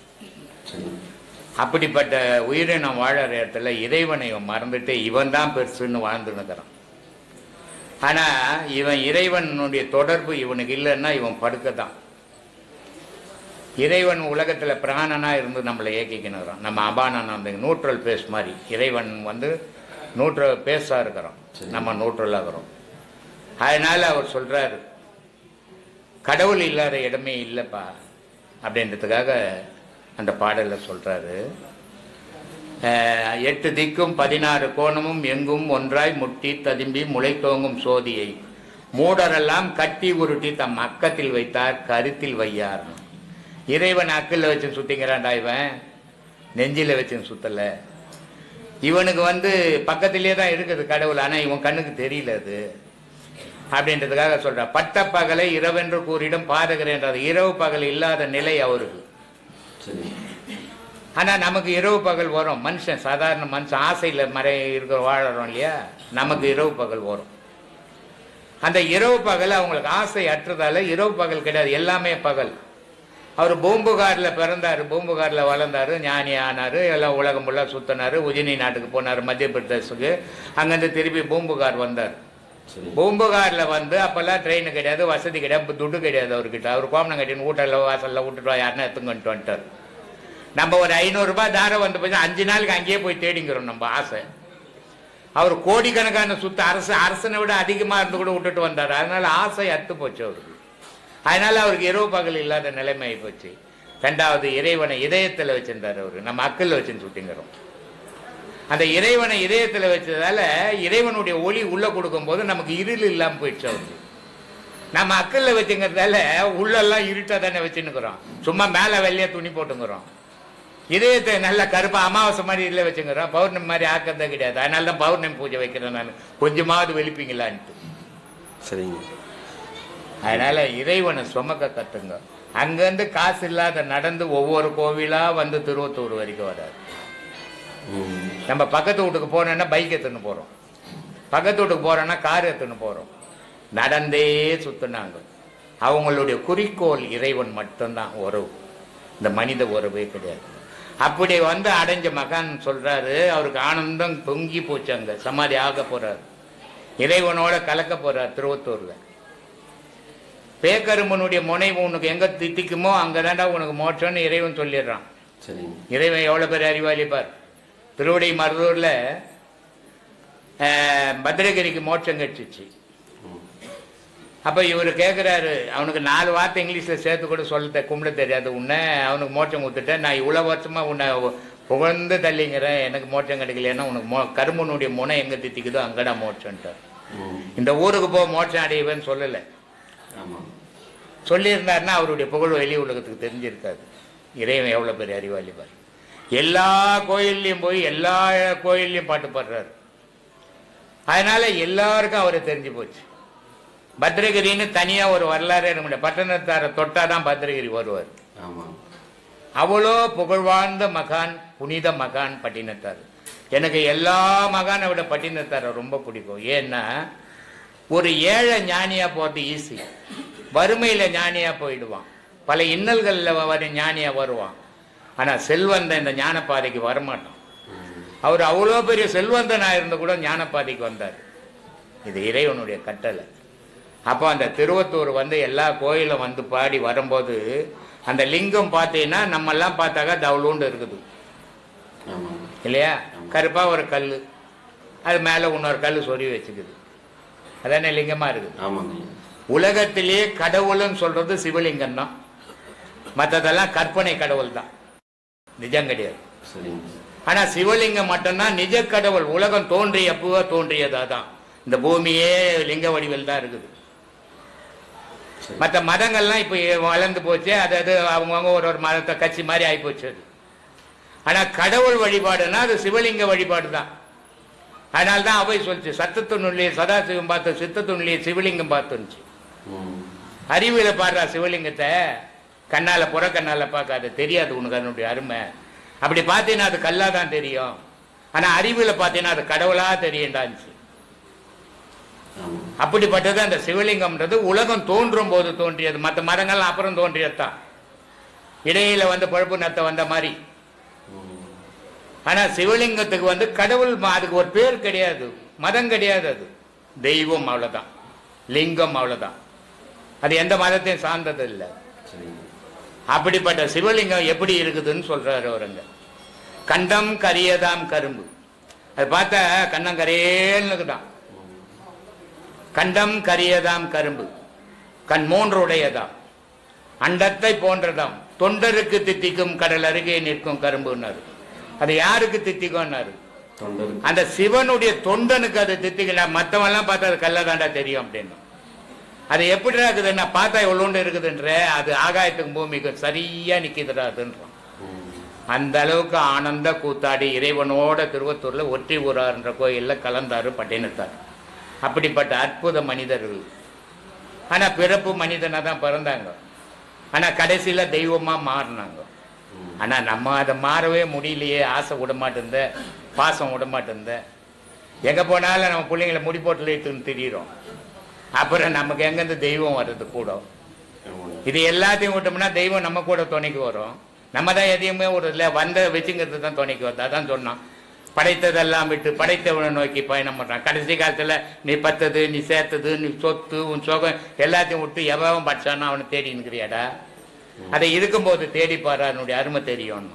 அப்படிப்பட்ட உயிரினம் வாழற இடத்துல இறைவனை இவன் மறந்துட்டு இவன் தான் பெருசுன்னு வாழ்ந்துன்னுக்கிறான். ஆனால் இவன் இறைவனுடைய தொடர்பு இவனுக்கு இல்லைன்னா இவன் படுக்கத்தான். இறைவன் உலகத்தில் பிராணனாக இருந்து நம்மளை இயக்கிக்கணுங்கிறான். நம்ம அபானன் அந்த நியூட்ரல் பேஸ் மாதிரி இறைவன் நியூட்ரல் பேஸாக இருக்கிறோம், நம்ம நியூட்ரலாக இருக்கிறோம். அதனால் அவர் சொல்கிறாரு, கடவுள் இல்லாத இடமே இல்லைப்பா அப்படின்றதுக்காக அந்த பாடலில் சொல்கிறாரு. 8 திக்கும் 16 கோணமும் எங்கும் ஒன்றாய் முட்டி ததும்பி முளை தோங்கும் சோதியை மூடரெல்லாம் கட்டி உருட்டி தம் அக்கத்தில் வைத்தார் கருத்தில் வையார். இறைவன் அக்கில் வச்சு சுத்திங்கிறான்டா, இவன் நெஞ்சில் வச்சு சுத்தலை. இவனுக்கு பக்கத்திலே தான் இருக்குது கடவுள், ஆனால் இவன் கண்ணுக்கு தெரியல அது அப்படின்றதுக்காக சொல்கிறார். பட்ட பகலை இரவென்று கூறிடும் பாதகரேன்றது. இரவு பகல் இல்லாத நிலை அவருக்கு. ஆனால் நமக்கு இரவு பகல் வரும். மனுஷன் சாதாரண மனுஷன் ஆசையில் இருக்கிற வாழறோம் இல்லையா, நமக்கு இரவு பகல் வரும். அந்த இரவு பகல் அவங்களுக்கு ஆசை அற்றதால இரவு பகல் கிடையாது, எல்லாமே பகல். அவர் பூம்புகாரில் பிறந்தார், பூம்புகாரில் வளர்ந்தார், ஞானி ஆனார், எல்லாம் உலகம் ஃபுல்லாக சுற்றினார். உஜினி நாட்டுக்கு போனார், மத்திய பிரதேசத்துக்கு. அங்கேருந்து திருப்பி பூம்புகார் வந்தார். பூம்புகாரில் அப்போல்லாம் ட்ரெயின் கிடையாது, வசதி கிடையாது, துட்டு கிடையாது அவர்கிட்ட. அவர் கோமனம் கட்டின்னு வீட்டில் வாசலில் விட்டுட்டு யாருன்னா எடுத்துங்கன்ட்டு வந்துட்டார். நம்ம ஒரு 500 ரூபாய் தாரம் போய் 5 நாளுக்கு அங்கேயே போய் தேடிங்கிறோம் நம்ம ஆசை. அவர் கோடிக்கணக்கான அரசனை விட அதிகமாக இருந்து கூட விட்டுட்டு வந்தார். அதனால ஆசை அத்து போச்சு அவருக்கு. அதனால அவருக்கு இரவு பகல் இல்லாத நிலைமை ஆகி போச்சு. 2வது இறைவனை இதயத்தில் வச்சிருந்தார் அவர், நம்ம அக்கல்ல வச்சுன்னு சுட்டிங்கிறோம். அந்த இறைவனை இதயத்தில் வச்சதால இறைவனுடைய ஒளி உள்ள கொடுக்கும் போது நமக்கு இருள் இல்லாமல் போயிடுச்சு அவருக்கு. நம்ம அக்கல்ல வச்சுங்கிறதால உள்ளெல்லாம் இருட்டா தானே வச்சுன்னுக்குறோம், சும்மா மேலே வெள்ளையா துணி போட்டுங்கிறோம். இதயத்தை நல்ல கருப்பா அமாவாசை மாதிரி இதில் வச்சுங்கிறோம், பௌர்ணமி மாதிரி ஆக்கிறதே கிடையாது. அதனால தான் பௌர்ணமி பூஜை வைக்கிறேன் நான், கொஞ்சமாவது வெளிப்பீங்களான்ட்டு. சரிங்க. அதனால இறைவனை சுமக்க கத்துங்க. அங்கேருந்து காசு இல்லாத நடந்து ஒவ்வொரு கோவிலா திருவத்தூர் வரைக்கும் வராது. நம்ம பக்கத்து வீட்டுக்கு போனோன்னா பைக் எடுத்துன்னு போறோம், பக்கத்து வீட்டுக்கு போறோன்னா கார் எடுத்துன்னு போறோம். நடந்தே சுத்தினாங்க. அவங்களுடைய குறிக்கோள் இறைவன் மட்டும்தான் உறவு, இந்த மனித உறவே கிடையாது. அப்படி அடைஞ்ச மகான் சொல்றாரு, அவருக்கு ஆனந்தம் பொங்கி போச்சு. அங்க சமாதி ஆக போறாரு, இறைவனோட கலக்க போறார் திருவத்தூர்ல. பேக்கரும்பனுடைய முனைவு உனக்கு எங்க தித்திக்குமோ அங்கதான்டா உனக்கு மோட்சம்னு இறைவன் சொல்லிடுறான். இறைவன் எவ்வளவு பேர் அறிவாளி பார். திருவடி மருதூர்ல பத்ரகிரிக்கு மோட்சம் கிடைச்சிச்சு. அப்ப இவர் கேட்கிறாரு, அவனுக்கு 4 வார்த்தை இங்கிலீஷ்ல சேர்த்து கூட சொல்ல கும்பிட தெரியாது, உன்னை அவனுக்கு மோட்சம் கொடுத்துட்டேன், நான் இவ்வளவு வருஷமா உன்னை புகழ்ந்து தள்ளிங்கிறேன், எனக்கு மோட்சம் கிடைக்கலன்னா உனக்கு கரும்பனுடைய முனை எங்க தித்திக்குதோ அங்கடா மோட்சம்ட்டார். இந்த ஊருக்கு போக மோட்சம் அடையவேன்னு சொல்லலை. சொல்லியிருந்தாருன்னா அவருடைய புகழ் வெளி உலகத்துக்கு தெரிஞ்சிருக்காது. இறைவன் எவ்வளவு பெரிய அறிவாளி பாரு. எல்லா கோயில்லையும் போய் எல்லா கோயில்லையும் பாட்டு பாடுறாரு. அதனால எல்லாருக்கும் அவரை தெரிஞ்சு போச்சு. பத்ரகிரின்னு தனியா ஒரு வரலாறு இருக்க, பட்டணத்தார தொட்டாதான் பத்ரகிரி வருவார். அவ்வளோ புகழ்வாழ்ந்த மகான், புனித மகான் பட்டினத்தார். எனக்கு எல்லா மகானை விட பட்டினத்தாரை ரொம்ப பிடிக்கும். ஏன்னா ஒரு ஏழை ஞானியா போறது ஈஸி, வறுமையில ஞானியா போயிடுவான், பல இன்னல்கள்ல வர ஞானியா வருவான். ஆனா செல்வந்தன் இந்த ஞானப்பாதைக்கு வரமாட்டான். அவர் அவ்வளோ பெரிய செல்வந்தனா இருந்து கூட ஞானப்பாதைக்கு வந்தார். இது இறைவனுடைய கட்டளை. அப்போ அந்த திருவத்தூர் எல்லா கோயிலும் பாடி வரும்போது அந்த லிங்கம் பார்த்தீங்கன்னா நம்ம எல்லாம் பார்த்தாக்கா தவுளூண்டு இருக்குது இல்லையா, கருப்பா ஒரு கல், அது மேல இன்னொரு கல் சொறி வச்சுக்குது, அதானே லிங்கமா இருக்குது. உலகத்திலேயே கடவுள்னு சொல்றது சிவலிங்கம் தான், மற்றதெல்லாம் கற்பனை கடவுள் தான், நிஜம் கிடையாது. ஆனா சிவலிங்கம் மட்டும்தான் நிஜ கடவுள். உலகம் தோன்றிய அப்போ தோன்றியதாதான், இந்த பூமியே லிங்க வடிவில் தான் இருக்குது. மற்ற மதங்கள்லாம் இப்ப வளர்ந்து போச்சு, அதாவது அவங்கவுங்க ஒரு மதத்தை கட்சி மாதிரி ஆகி போச்சு. ஆனா கடவுள் வழிபாடுனா அது சிவலிங்க வழிபாடு தான். அதனால்தான் அவை சொல்லிச்சு, சத்தத்துணுள்ளே சதாசிவம் பார்த்து சித்தத்துணுள்ளே சிவலிங்கம் பார்த்துச்சு. அறிவியல பாடுறா சிவலிங்கத்தை, கண்ணால புற கண்ணால பார்க்காத, தெரியாது உனக்கு அதனுடைய அருமை. அப்படி பார்த்தீங்கன்னா அது கல்லா தான் தெரியும், ஆனா அறிவியல பார்த்தீங்கன்னா அது கடவுளா தெரியுண்டாச்சு. அப்படிப்பட்டது அந்த சிவலிங்கம்ன்றது. உலகம் தோன்றும் போது தோன்றியது, மற்ற மரங்கள் அப்புறம் தோன்றியதுதான். இடையில பழுப்பு நத்த வந்த மாதிரி ஆனால் சிவலிங்கத்துக்கு வந்து கடவுள் அதுக்கு ஒரு பேர் கிடையாது, மதம் கிடையாது, அது தெய்வம் அவ்வளோதான், லிங்கம் அவ்வளோதான். அது எந்த மதத்தையும் சார்ந்தது இல்லை. அப்படிப்பட்ட சிவலிங்கம் எப்படி இருக்குதுன்னு சொல்றாரு அவருங்க. கண்டம் கரியதாம் கரும்பு. அது பார்த்தா கண்ணம் கரையேன்னு தான். கண்டம் கரியதாம் கரும்பு, கண் 3 உடையதாம், அண்டத்தை போன்றதாம், தொண்டருக்கு தித்திக்கும் கடல் அருகே நிற்கும் கரும்புன்னாரு. அது யாருக்கு தித்திக்கும்னாரு? அந்த சிவனுடைய தொண்டனுக்கு அது தித்திக்கலாம். மற்றவெல்லாம் பார்த்தா அது கல்லதாண்டா தெரியும் அப்படின்னு. அது எப்படி இருக்குதுன்னா பார்த்தா எவ்வளோண்டு இருக்குதுன்ற, அது ஆகாயத்துக்கும் பூமிக்கும் சரியா நிற்கிதுறாதுன்றான். அந்த அளவுக்கு ஆனந்த கூத்தாடி இறைவனோட திருவத்தூர்ல ஒற்றி ஊரார்ன்ற கோயிலில் கலந்தாரு பட்டினத்தார். அப்படிப்பட்ட அற்புத மனிதர்கள். ஆனா பிறப்பு மனிதனா தான் பிறந்தாங்க, ஆனா கடைசியில தெய்வமா மாறினாங்க. ஆனா நம்ம அதை மாறவே முடியலையே. ஆசை விட மாட்டேந்த, பாசம் விட மாட்டேந்த, எங்க போனாலும் நம்ம பிள்ளைங்களை முடி போட்டு வைத்துன்னு திரியிறோம். அப்புறம் நமக்கு எங்கேருந்து தெய்வம் வர்றது கூட? இது எல்லாத்தையும் விட்டோம்னா தெய்வம் நம்ம கூட துணைக்கு வரும். நம்ம தான் எதையுமே ஒரு இல்லை வந்த வச்சுங்கிறது தான் துணைக்கு வருது. அதான் சொன்னான், படைத்ததெல்லாம் விட்டு படைத்தவனை நோக்கி பயணம் பண்றான். கடைசி காலத்துல நீ பத்தது, நீ சேர்த்தது, நீ சொத்து, உன் சோகம் எல்லாத்தையும் விட்டு எவன் படிச்சானோ அவனை தேடி நிற்கிறியாடா. அதை இருக்கும்போது தேடிப்பாரு, அதனுடைய அருமை தெரியும்.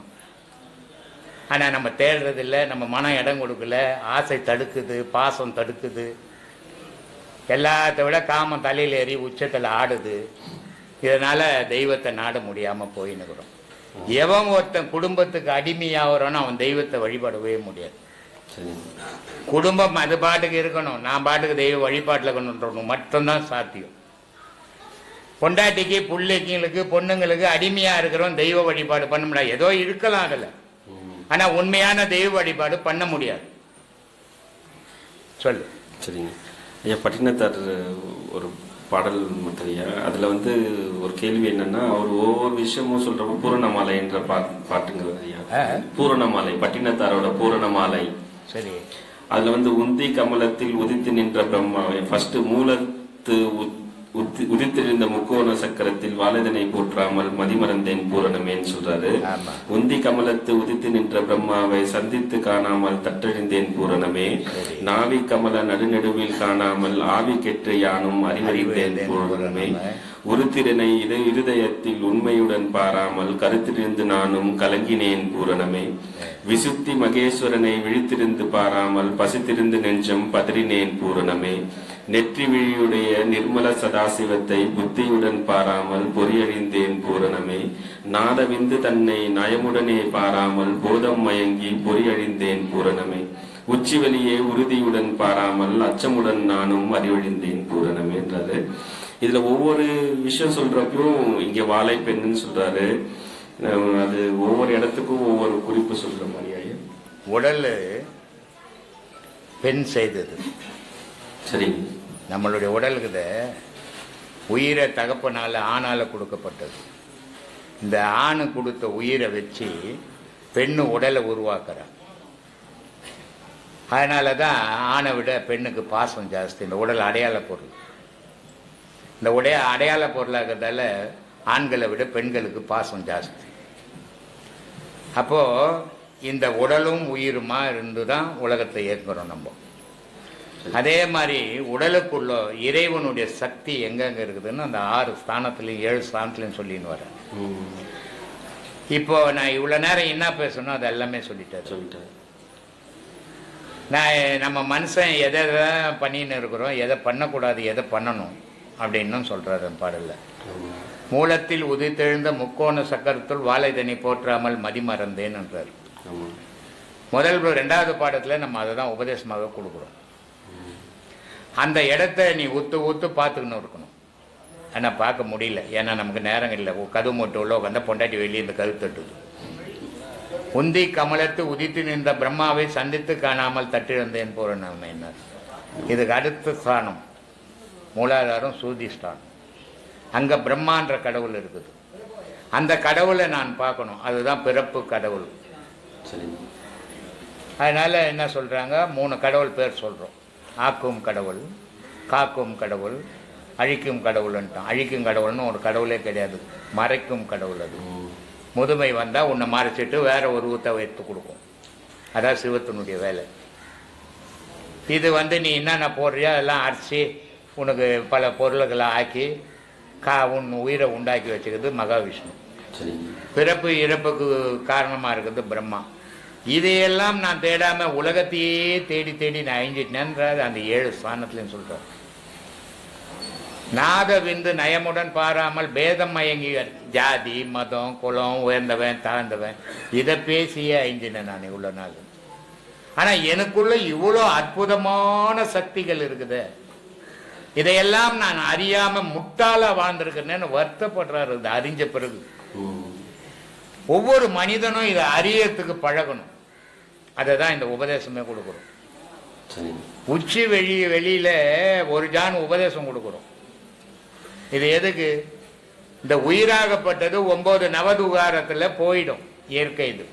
ஆனா நம்ம தேடுறது இல்லை, நம்ம மனம் இடம் கொடுக்கல, ஆசை தடுக்குது, பாசம் தடுக்குது, எல்லாத்த விட காமம் தலையில் ஏறி உச்சத்தில் ஆடுது. இதனால தெய்வத்தை நாட முடியாம போயின்னுக்கிறோம். எவன் ஒருத்தன் குடும்பத்துக்கு அடிமையாகிறோன்னு அவன் தெய்வத்தை வழிபடவே முடியாது. குடும்பம் அது பாட்டுக்கு இருக்கணும், நான் பாட்டுக்கு தெய்வ வழிபாட்டில் இருக்கணும் மட்டும்தான் சாத்தியம். பொண்டாட்டிக்கு பிள்ளைங்களுக்கு பொண்ணுங்களுக்கு அடிமையா இருக்கிறோம், தெய்வ வழிபாடு பண்ண முடியாது. ஏதோ இருக்கலாம் அதுல, ஆனா உண்மையான தெய்வ வழிபாடு பண்ண முடியாது. சொல்லு. சரிங்க ஐயா. பட்டினத்தார் ஒரு பாடல் மட்டும், அதுல வந்து ஒரு கேள்வி என்னன்னா, அவர் ஒவ்வொரு விஷயமும் சொல்றப்ப பூரணமாலை என்ற பாட்டுங்கிறது ஐயா. பூரணமாலை, பட்டினத்தாரோட பூரணமாலை. சரி. அதுல வந்து உந்தி கமலத்தில் உதித்து நின்ற பிரம்மாவை ஃபர்ஸ்ட் மூலத்து உதித்திருந்த முக்கோண சக்கரத்தில் வாலிதனை போற்றாமல் மதிமறந்தேன் பூரணமேன்னு சொல்றாரு. உந்தி கமலத்து உதித்து நின்ற பிரம்மாவை சந்தித்து காணாமல் தட்டழிந்தேன் பூரணமே. நாவி கமல நடுநடுவில் காணாமல் ஆவி கெற்று யானும் அறிவறிந்தேன் பூரணமே. உருத்திரனை இருதயத்தில் உண்மையுடன் பாராமல் கருத்திருந்து நானும் கலங்கினேன் பூரணமே. விசுத்தி மகேஸ்வரனை விழித்திருந்து பாராமல் பசித்திருந்து நெஞ்சம் பதறினேன் பூரணமே. நெற்றி விழியுடைய நிர்மல சதாசிவத்தை புத்தியுடன் பாராமல் பொறியழிந்தேன் பூரணமே. நாதவிந்து தன்னை நயமுடனே பாராமல் போதம் மயங்கி பொறியழிந்தேன் பூரணமே. உச்சி வெளியே உறுதியுடன் பாராமல் அச்சமுடன் நானும் அறிவழிந்தேன் பூரணமே என்றாரு. இதுல ஒவ்வொரு விஷயம் சொல்றப்பையும் இங்க வாழை பெண்ணுன்னு சொல்றாரு. அது ஒவ்வொரு இடத்துக்கும் ஒவ்வொரு குறிப்பு சொல்ற மாதிரி. உடல் பெண் செய்தது. சரி. நம்மளுடைய உடலுக்குத உயிரை தகப்பனால ஆணால கொடுக்கப்பட்டது. இந்த ஆணு கொடுத்த உயிரை வச்சு பெண்ணு உடலை உருவாக்குறான். அதனாலதான் ஆணை விட பெண்ணுக்கு பாசம் ஜாஸ்தி. இந்த உடல் அடையாள பொருள். இந்த அடையாள பொருளாகிறதால ஆண்களை விட பெண்களுக்கு பாசம் ஜாஸ்தி. அப்போ இந்த உடலும் உயிருமா இருந்துதான் உலகத்தை ஏற்கிறோம் நம்ம. அதே மாதிரி உடலுக்குள்ள இறைவனுடைய சக்தி எங்கெங்க இருக்குதுன்னு அந்த 6 ஸ்தானத்திலையும் 7 ஸ்தானத்திலையும் சொல்லின்னு வரேன். இப்போ நான் இவ்வளவு நேரம் என்ன பேசணும் அது எல்லாமே சொல்லிட்டேன். நான் நம்ம மனுஷன் எதை பண்ணின்னு இருக்கிறோம், எதை பண்ணக்கூடாது, எதை பண்ணணும் அப்படின்னு சொல்றாரு பாடல்ல. மூலத்தில் உதித்தெழுந்த முக்கோண சக்கரத்துள் வாழைதனி போற்றாமல் மதிமறந்தேன் என்றார். முதல் 2வது பாடத்துல நம்ம அதை தான் உபதேசமாக கொடுக்குறோம். அந்த இடத்த நீ ஊத்து பார்த்துக்கணும் இருக்கணும். ஆனால் பார்க்க முடியல, ஏன்னா நமக்கு நேரம் இல்லை. கது மூட்டு உள்ள உட்காந்து பொண்டாட்டி வெளியே இந்த கது தட்டுது. உந்தி கமலத்து உதித்து நின்ற பிரம்மாவை சந்தித்து காணாமல் தட்டிழந்தேன் பூரணம் என்ன. இதுக்கு அடுத்த ஸ்தானம் மூலாதாரம் சூதிஷ்டானம். அங்கே பிரம்மான்ற கடவுள் இருக்குது. அந்த கடவுளை நான் பார்க்கணும், அதுதான் பிறப்பு கடவுள். அதனால என்ன சொல்றாங்க, 3 கடவுள் பேர் சொல்றோம். ஆக்கும் கடவுள், காக்கும் கடவுள், அழிக்கும் கடவுள்ன்ட்டான். அழிக்கும் கடவுள்னு ஒரு கடவுளே கிடையாது, மறைக்கும் கடவுள். அது முதுமை வந்தால் உன்னை மறைச்சிட்டு வேற ஒரு ஊத்தை வைத்து கொடுக்கும். அதான் சிவத்தினுடைய வேலை. இது வந்து நீ என்னென்ன போடுறியோ அதெல்லாம் அரைச்சி உனக்கு பல பொருள்களை ஆக்கி உன் உயிரை உண்டாக்கி வச்சுக்கிறது மகாவிஷ்ணு. பிறப்பு இறப்புக்கு காரணமாக இருக்கிறது பிரம்மா. இதையெல்லாம் நான் தேடாமல் உலகத்தையே தேடி தேடி நான் அழிஞ்சிட்டேன்றது அந்த 7 ஸ்தானத்துலன்னு சொல்கிறேன். நாத விந்து நயமுடன் பாராமல் பேதம் மயங்கி ஜாதி மதம் குலம் உயர்ந்தவன் தாழ்ந்தவன் இதை பேசியே அழிஞ்சினேன் நான் இவ்வளோ நாள். ஆனால் எனக்குள்ள இவ்வளோ அற்புதமான சக்திகள் இருக்குது, இதையெல்லாம் நான் அறியாம முட்டாளா வாழ்ந்திருக்கிறேன்னு வருத்தப்படுறாரு. இது அறிஞ்ச பிறகு ஒவ்வொரு மனிதனும் இதை அறியறதுக்கு பழகணும். அதை தான் இந்த உபதேசமே கொடுக்குறோம். உச்சி வெளியில ஒரு ஜான் உபதேசம் கொடுக்குறோம். இது எதுக்கு? இந்த உயிராகப்பட்டது 9 நவதுகாரத்துல போயிடும், இயற்கை இது.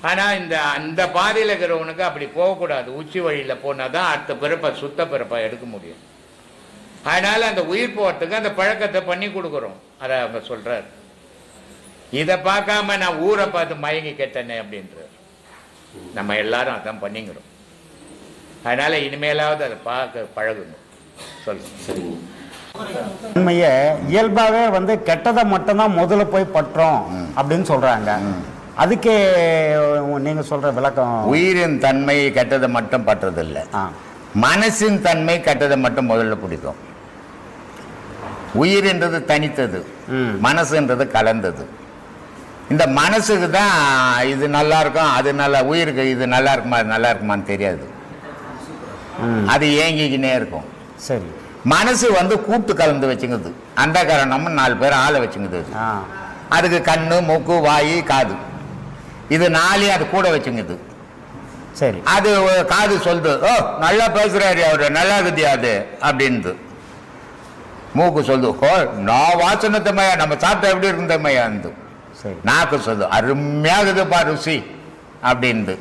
ஆனா அந்த பாதையில் இருக்கிறவனுக்கு அப்படி போகக்கூடாது. உச்சி வழியில போனாதான் அடுத்த பிறப்பை சுத்த பிறப்பை எடுக்க முடியும். அதனால அந்த உயிர் போகிறதுக்கு அந்த பழக்கத்தை பண்ணி கொடுக்குறோம். அதை அவங்க சொல்றாரு. இதை பார்க்காம நான் ஊரை பார்த்து மயங்கி கேட்டேனே அப்படின்றார். நம்ம எல்லாரும் அதான் பண்ணிக்கிறோம். அதனால இனிமேலாவது அதை பார்க்க பழகணும். சொல்லுங்க. உண்மையை இயல்பாகவே வந்து கெட்டதை மட்டும்தான் முதல்ல போய் பற்றோம் அப்படின்னு சொல்றாங்க. அதுக்கே நீங்க சொல்ற விளக்கம்? உயிரின் தன்மை கெட்டதை மட்டும் பற்றதில்லை, மனசின் தன்மை கெட்டதை மட்டும் முதல்ல பிடிக்கும். உயிர்ன்றது தனித்தது, மனசுன்றது கலந்தது. இந்த மனசுக்கு தான் இது நல்லா இருக்கும், அது நல்லா, உயிருக்கு இது நல்லா இருக்குமா அது நல்லா இருக்குமான்னு தெரியாது. அது ஏங்கிக்கினே இருக்கும். சரி. மனசு வந்து கூட்டு கலந்து வச்சுங்குது. அந்த காரணமும் 4 பேர் ஆளை வச்சுங்குது. அதுக்கு கண்ணு மூக்கு வாய் காது, இது 4 அது கூட வச்சுங்குது. சரி. அது காது சொல்லுது, ஓ நல்லா பேசுறாரு அவரு, நல்லா இருக்குதியா அது அப்படின்து. மூக்கு சொல்லுது, ஓ நான் வாசனை தம்மையா, நம்ம சாப்பிட்ட எப்படி இருக்கும் தம்மையா இருந்து. நாக்கு சொல்லுது, அருமையாகுதுப்பா ருசி அப்படின்து.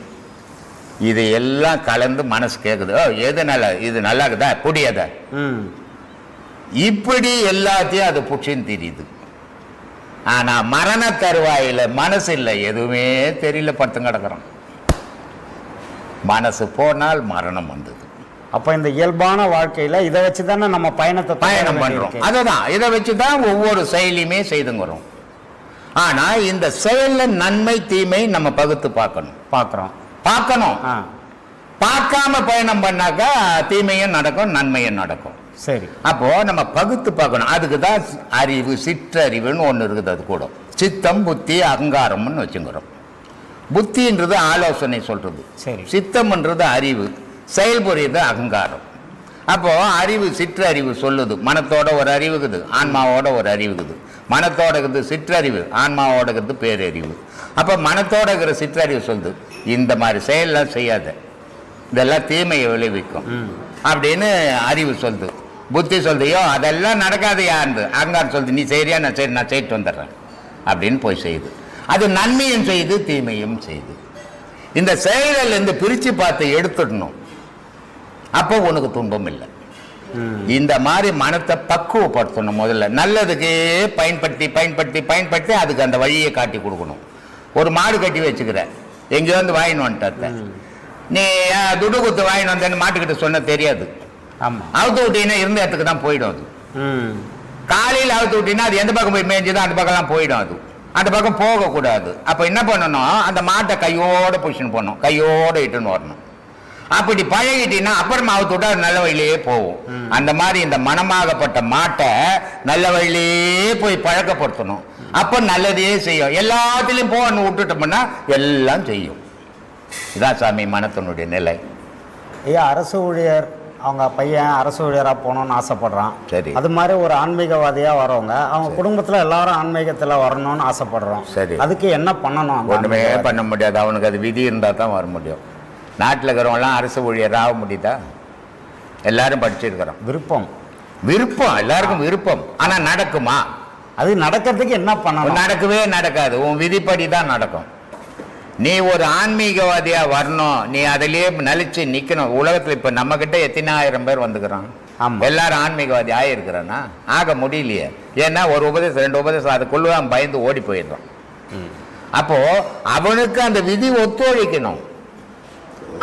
இது எல்லாம் கலந்து மனசு கேட்குது, ஓ எது நல்லா, இது நல்லா இருக்குதா புடியத. இப்படி எல்லாத்தையும் அது புடிச்சின்னு தெரியுது. ஆனா மரண தருவாயில மனசு இல்லை, எதுவுமே தெரியல, படுத்து கிடக்குறோம். மனசு போனால் மரணம் வந்தது. அப்ப இந்த இயல்பான வாழ்க்கையில இதை வச்சுதானே நம்ம பயணம் பண்றோம். அதுதான், இதை வச்சுதான் ஒவ்வொரு செயலையுமே செய்துங்கிறோம். ஆனா இந்த செயல்ல நன்மை தீமை நம்ம பகுத்து பார்க்கணும். பார்க்காம பயணம் பண்ணாக்கா தீமையும் நடக்கும் நன்மையும் நடக்கும். சரி. அப்போ நம்ம பகுத்து பார்க்கணும். அதுக்குதான் அறிவு, சிற்றறிவுன்னு ஒண்ணு இருக்குது. அது கூட சித்தம் புத்தி அகங்காரம்னு வச்சுக்கிறோம். புத்தின்றது ஆலோசனை சொல்றது, சித்தம்ன்றது அறிவு, செயல்புரியுது அகங்காரம். அப்போ அறிவு சிற்றறிவு சொல்லுது, மனத்தோட ஒரு அறிவுக்குது, ஆன்மாவோட ஒரு அறிவுக்குது. மனத்தோட இருக்குது சிற்றறிவு, ஆன்மாவோட இருக்குது பேரறிவு. அப்போ மனத்தோட இருக்கிற சிற்றறிவு சொல்லுது, இந்த மாதிரி செயல்லாம் செய்யாத, இதெல்லாம் தீமையை விளைவிக்கும் அப்படின்னு அறிவு சொல்லுது. புத்தி சொல்லுதையோ அதெல்லாம் நடக்காது யாரு, அகங்காரம் சொல்லுது, நீ செய்யறியா, நான் செய்யிட்டு வந்துடுறேன் அப்படின்னு போய் செய்யுது. அது நன்மையும் செய்யுது தீமையும் செய்யுது. இந்த செயல்கள் இருந்து பிரிச்சு பார்த்து எடுத்துடணும். அப்போ உனக்கு துன்பம் இல்லை. இந்த மாதிரி மனத்தை பக்குவப்படுத்தணும். முதல்ல நல்லதுக்கே பயன்படுத்தி அதுக்கு அந்த வழியை காட்டி கொடுக்கணும். ஒரு மாடு கட்டி வச்சுக்கிற, எங்கேயோ வந்து வாங்கின்னு வந்துட்ட, நீ துடு குத்து வாங்கின்னு வந்தேன்னு மாட்டுக்கிட்ட சொன்ன தெரியாது. அவுத்து விட்டீங்கன்னா இருந்த இடத்துக்கு தான் போயிடும். அது காலையில் அவுத்து விட்டீங்கன்னா அது எந்த பக்கம் போய் மேய்ஞ்சுதான் அந்த பக்கம்லாம் போயிடும். அது அந்த பக்கம் போகக்கூடாது. அப்போ என்ன பண்ணணும், அந்த மாட்டை கையோட புஷின்னு போடணும், கையோட இட்டுன்னு வரணும். அப்படி பழகிட்டீங்கன்னா அப்புறமா அவுத்து விட்டா அது நல்ல வழியிலேயே போகும். அந்த மாதிரி இந்த மனமாகப்பட்ட மாட்டை நல்ல வழியிலேயே போய் பழக்கப்படுத்தணும். அப்போ நல்லதையே செய்யும். எல்லாத்திலையும் போன்னு விட்டுட்டோம்னா எல்லாம் செய்யும். இதான் சாமி மனத்தினுடைய நிலை. ஐயா, அரசு ஊழியர் அவங்க பையன் அரசு ஊழியராக போகணும்னு ஆசைப்படுறான். சரி. அது மாதிரி ஒரு ஆன்மீகவாதியாக வரவங்க அவங்க குடும்பத்தில் எல்லாரும் ஆன்மீகத்தில் வரணும்னு ஆசைப்படுறோம். சரி. அதுக்கு என்ன பண்ணணும்? ஒன்றுமே பண்ண முடியாது. அவனுக்கு அது விதி இருந்தால் தான் வர முடியும். நாட்டில் இருக்கிறவங்களாம் அரசு ஊழியர் ஆக முடியுதா? எல்லாரும் படிச்சிருக்கிறோம். விருப்பம் எல்லாருக்கும் விருப்பம். ஆனால் நடக்குமா? அது நடக்கிறதுக்கு என்ன பண்ணணும்? நடக்கவே நடக்காது. உன் விதிப்படி தான் நடக்கும். நீ ஒரு ஆன்மீகவாதியா வரணும், நீ அதிலேயே நிலைச்சு நிக்கணும். உலகத்துல இப்ப நம்ம கிட்ட எத்தனை ஆயிரம் பேர் வந்துக்கிறான், எல்லாரும் ஆன்மீகவாதி ஆயிருக்கிறானா? ஆக முடியலையே. ஏன்னா ஒரு உபதேசம் 2 உபதேசம் அதுக்குள்ள பயந்து ஓடி போயிடுறான். அப்போ அவனுக்கு அந்த விதி ஒத்துழைக்கணும்.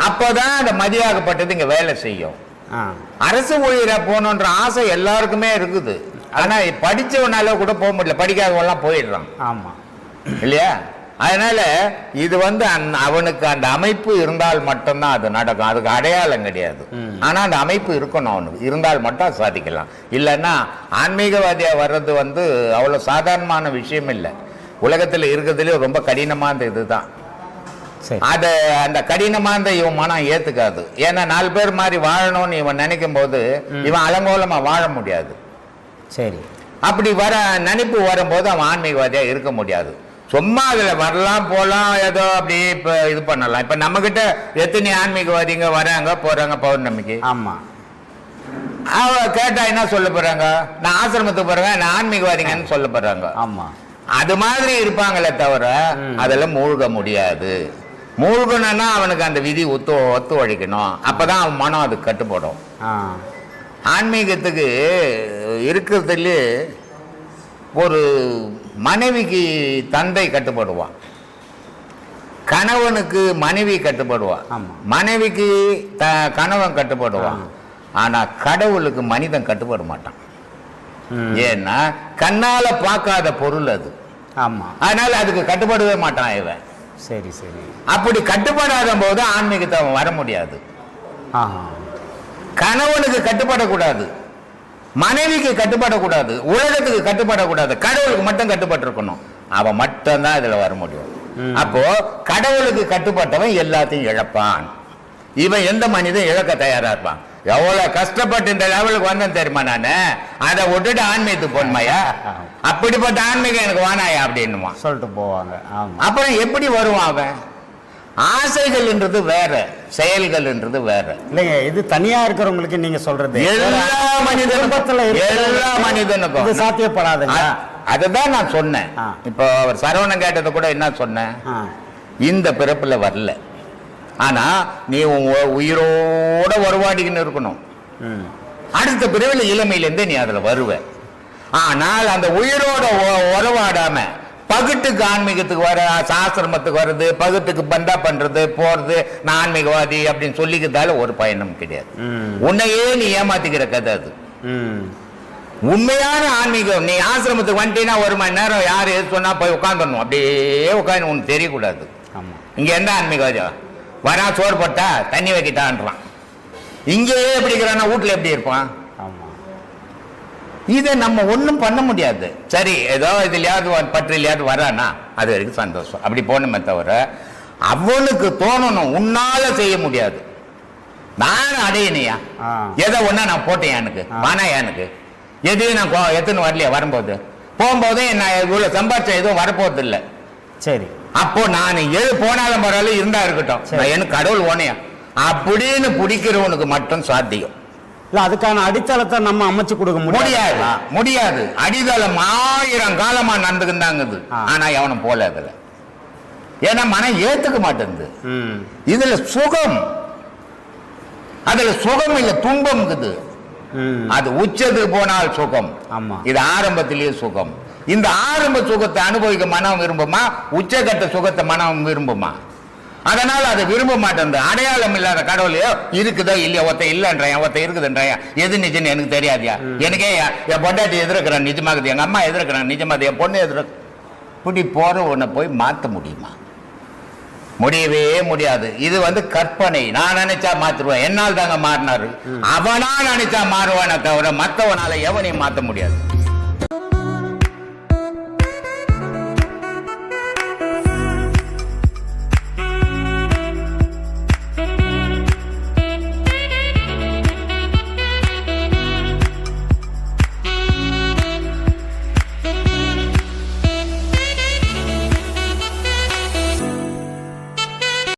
அப்போதான் அந்த மதியாகப்பட்டது இங்க வேலை செய்யும். ஆ. அரசு ஊழியரா போகணுன்ற ஆசை எல்லாருக்குமே இருக்குது. ஆனா படிச்சவனால கூட போக முடியல, படிக்காதவெல்லாம் போயிடுறான். ஆமா இல்லையா? அதனால இது வந்து அவனுக்கு அந்த அமைப்பு இருந்தால் மட்டும்தான் அது நடக்கும். அதுக்கு அடையாளம் கிடையாது. ஆனா அந்த அமைப்பு இருக்கணும், அவனுக்கு இருந்தால் மட்டும் சாதிக்கலாம். இல்லைன்னா ஆன்மீகவாதியா வர்றது வந்து அவ்வளவு சாதாரணமான விஷயம் இல்லை. உலகத்துல இருக்கிறதுல ரொம்ப கடினமான இதுதான். சரி. அதை அந்த கடினமான இவன் மனம் ஏத்துக்காது. ஏன்னா 4 பேர் மாதிரி வாழணும்னு இவன் நினைக்கும் போது இவன் அலங்கோலமா வாழ முடியாது. சரி. அப்படி வர நினைப்பு வரும்போது அவன் ஆன்மீகவாதியா இருக்க முடியாது. சும்மா அதுல வரலாம் போலாம், ஏதோ அப்படி இப்ப இது பண்ணலாம். இப்ப நம்ம கிட்ட எத்தனை ஆன்மீகவாதிங்க வராங்க போறாங்க பௌர்ணமிக்கு. ஆமா. அவ கேட்டா என்ன சொல்ல போறாங்க? நான் ஆசிரமத்துக்கு போறேன், நான் ஆன்மீகவாதிங்கன்னு சொல்ல போறாங்க. ஆமா. அது மாதிரி இருப்பாங்களே தவிர அதெல்லாம் மூழ்க முடியாது. மூழ்கணும்னா அவனுக்கு அந்த விதி ஒத்துழைக்கணும். அப்பதான் அவன் மனம் அது கட்டுப்படும். ஆன்மீகத்துக்கு இருக்கிறதுல ஒரு மனைவிக்கு தந்தை கட்டுப்படுவான், கணவனுக்கு மனைவி கட்டுப்படுவான், மனைவிக்கு கணவன் கட்டுப்படுவான். ஆனா கடவுளுக்கு மனிதன் கட்டுப்பட மாட்டான். ஏன்னா கண்ணால பார்க்காத பொருள் அது. ஆமா. அதனால அதுக்கு கட்டுப்படவே மாட்டான் இவன். சரி சரி. அப்படி கட்டுப்படாத போது ஆன்மீகத்தை அவன் வர முடியாது. கணவனுக்கு கட்டுப்படக்கூடாது, மனைவிக்கு கட்டுப்படக்கூடாது, உலகத்துக்கு கட்டுப்படக்கூடாது, கடவுளுக்கு மட்டும் கட்டுப்பட்டு இருக்கணும். அவன் மட்டும்தான் இதுல வர முடியும். அப்போ கடவுளுக்கு கட்டுப்பட்டவன் எல்லாத்தையும் இழப்பான். இவன் எந்த மனிதன் இழக்க தயாரா இருப்பான்? எவ்வளவு கஷ்டப்பட்டு இந்த லெவலுக்கு வந்தேன் தெரியுமா நானு, அதை விட்டுட்டு ஆன்மீகத்துக்கு போன்மையா, அப்படிப்பட்ட ஆன்மீகம் எனக்கு வானாயா அப்படின்னுமா சொல்லிட்டு போவாங்க. அப்புறம் எப்படி வருவான் அவன்? ஆசைகள்ன்றது வேற, செயல்கள்ன்றது வேற. இல்லைங்க, இது தனியா இருக்கிறவங்களுக்கு நீங்க சொல்றது எல்லா மனிதனுக்கும் சாத்தியப்படாதுங்க. அதுதான் நான் சொன்னேன். இப்போ அவர் சரவணன் கேட்டது கூட என்ன சொன்னேன், இந்த பிறப்புல வரல, ஆனா நீ உயிரோட உறவாடிக்கின்னு இருக்கணும். அடுத்த பிறவில இளமையிலேருந்தே நீ அதுல வருவ. ஆனால் அந்த உயிரோட உறவாடாம பகுட்டுக்கு ஆன்மீகத்துக்கு வர, சாஸ்திரமத்துக்கு வர்றது, பகுட்டுக்கு பந்தா பண்றது, போறது, நான் ஆன்மீகவாதி அப்படின்னு சொல்லிக்கிறதால ஒரு பயனும் கிடையாது. உன்னையே நீ ஏமாத்திக்கிற கதை அது. உண்மையான ஆன்மீகம், நீ ஆசிரமத்துக்கு வந்துட்டீங்கன்னா 1 மணி நேரம் யாரு எது சொன்னா போய் உட்காந்துடணும், அப்படியே உட்காந்து உனக்கு தெரியக்கூடாது. இங்க என்ன ஆன்மீகவாதி வரா, சோறு போட்டா தண்ணி வைக்கிட்டான்றான். இங்கேயே எப்படி இருக்கிறான்னா வீட்டுல எப்படி இருப்பான்? இதை நம்ம ஒன்றும் பண்ண முடியாது. சரி, ஏதோ இதுலையாவது பற்றிலையாவது வரானா அது வரைக்கும் சந்தோஷம், அப்படி போகணுமே தவிர அவனுக்கு தோணணும் உன்னால செய்ய முடியாது. நான் அடையணையா எதை ஒன்னா நான் போட்டேன், எனக்கு வானா, எனக்கு எதையும் நான் எத்தனை வரலையா, வரும்போது போகும்போதே நான் இவ்வளவு சம்பாதிச்ச எதுவும் வரப்போறது இல்லை. சரி, அப்போ நான் எது போனாலும் பரவாயில்ல, இருந்தா இருக்கட்டும், எனக்கு கடவுள் ஓனையா அப்படின்னு பிடிக்கிறவனுக்கு மட்டும் சாத்தியம். இல்ல, அதுக்கான அடித்தளத்தை நம்ம அமைச்சு கொடுக்க முடியாது. அடித்தளம் 1000 காலமா நடந்துக்குந்தாங்குது. ஆனா எவனும் போல அதுல, ஏன்னா மனம் ஏத்துக்க மாட்டேங்குது. இதுல சுகம், அதுல சுகம் இல்ல துன்பம் இருக்குது. அது உச்சத்துக்கு போனால் சுகம், இது ஆரம்பத்திலேயே சுகம். இந்த ஆரம்ப சுகத்தை அனுபவிக்க மனம் விரும்புமா, உச்சகட்ட சுகத்தை மனம் விரும்புமா? அதனால அதை விரும்ப மாட்டேன். அடையாளம் இல்லாத கடவுளையோ இருக்குதோ இல்லையா, ஒருத்த இல்லைன்றான், ஒருத்த இருக்குதுன்றான், எது நிஜம்னு எனக்கு தெரியாதியா, எனக்கே என் பொண்டாட்டி எதிர்க்கிறான் நிஜமாகுது, எங்க அம்மா எதிர்க்கிறான் நிஜமாகுது, என் பொண்ணு இப்படி போற உன்னை போய் மாற்ற முடியுமா? முடியவே முடியாது. இது கற்பனை. நான் நினைச்சா மாத்திருவேன், என்னால் தாங்க மாறினாரு. அவனா நினைச்சா மாறுவானே தவிர மற்றவனால எவனையும் மாற்ற முடியாது.